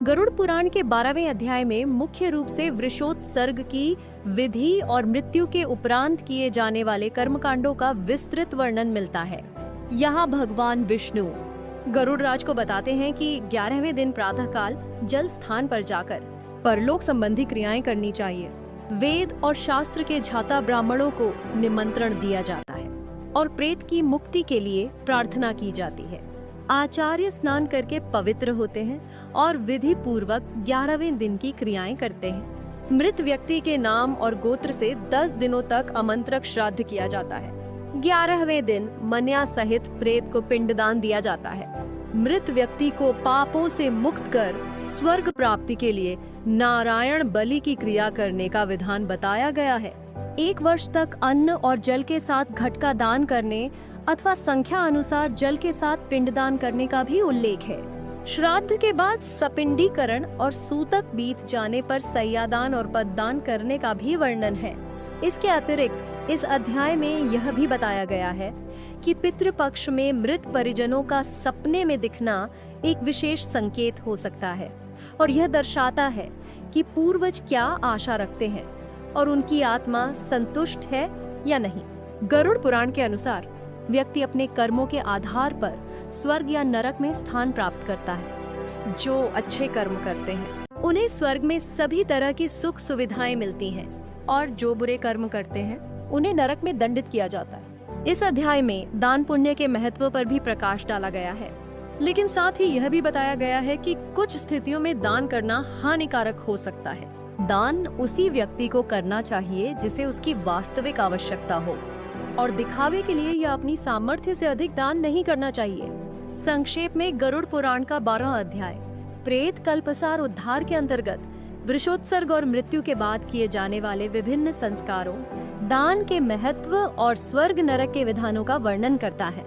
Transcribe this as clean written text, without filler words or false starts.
गरुड़ पुराण के 12वें अध्याय में मुख्य रूप से वृषोत्सर्ग की विधि और मृत्यु के उपरांत किए जाने वाले कर्मकांडों का विस्तृत वर्णन मिलता है। यहाँ भगवान विष्णु गरुड़ राज को बताते हैं कि 11वें दिन प्रातःकाल जल स्थान पर जाकर परलोक संबंधी क्रियाएं करनी चाहिए। वेद और शास्त्र के झाता ब्राह्मणों को निमंत्रण दिया जाता है और प्रेत की मुक्ति के लिए प्रार्थना की जाती है। आचार्य स्नान करके पवित्र होते हैं और विधि पूर्वक 11वें दिन की क्रियाएं करते हैं। मृत व्यक्ति के नाम और गोत्र से 10 दिनों तक आमंत्रक श्राद्ध किया जाता है। 11वें दिन मन्या सहित प्रेत को पिंडदान दिया जाता है। मृत व्यक्ति को पापों से मुक्त कर स्वर्ग प्राप्ति के लिए नारायण बलि की क्रिया करने का विधान बताया गया है। 1 वर्ष तक अन्न और जल के साथ घट का दान करने अथवा संख्या अनुसार जल के साथ पिंडदान करने का भी उल्लेख है। श्राद्ध के बाद सपिंडीकरण और सूतक बीत जाने पर सैयादान और पददान करने का भी वर्णन है। इसके अतिरिक्त इस अध्याय में यह भी बताया गया है कि पितृपक्ष में मृत परिजनों का सपने में दिखना एक विशेष संकेत हो सकता है और यह दर्शाता है कि पूर्वज क्या आशा रखते हैं और उनकी आत्मा संतुष्ट है या नहीं। गरुड़ पुराण के अनुसार व्यक्ति अपने कर्मों के आधार पर स्वर्ग या नरक में स्थान प्राप्त करता है। जो अच्छे कर्म करते हैं उन्हें स्वर्ग में सभी तरह की सुख सुविधाएं मिलती हैं और जो बुरे कर्म करते हैं उन्हें नरक में दंडित किया जाता है। इस अध्याय में दान पुण्य के महत्व पर भी प्रकाश डाला गया है, लेकिन साथ ही यह भी बताया गया है कि कुछ स्थितियों में दान करना हानिकारक हो सकता है। दान उसी व्यक्ति को करना चाहिए जिसे उसकी वास्तविक आवश्यकता हो और दिखावे के लिए या अपनी सामर्थ्य से अधिक दान नहीं करना चाहिए। संक्षेप में गरुड़ पुराण का 12वां अध्याय प्रेत कल्पसार उद्धार के अंतर्गत वृषोत्सर्ग और मृत्यु के बाद किए जाने वाले विभिन्न संस्कारों, दान के महत्व और स्वर्ग नरक के विधानों का वर्णन करता है।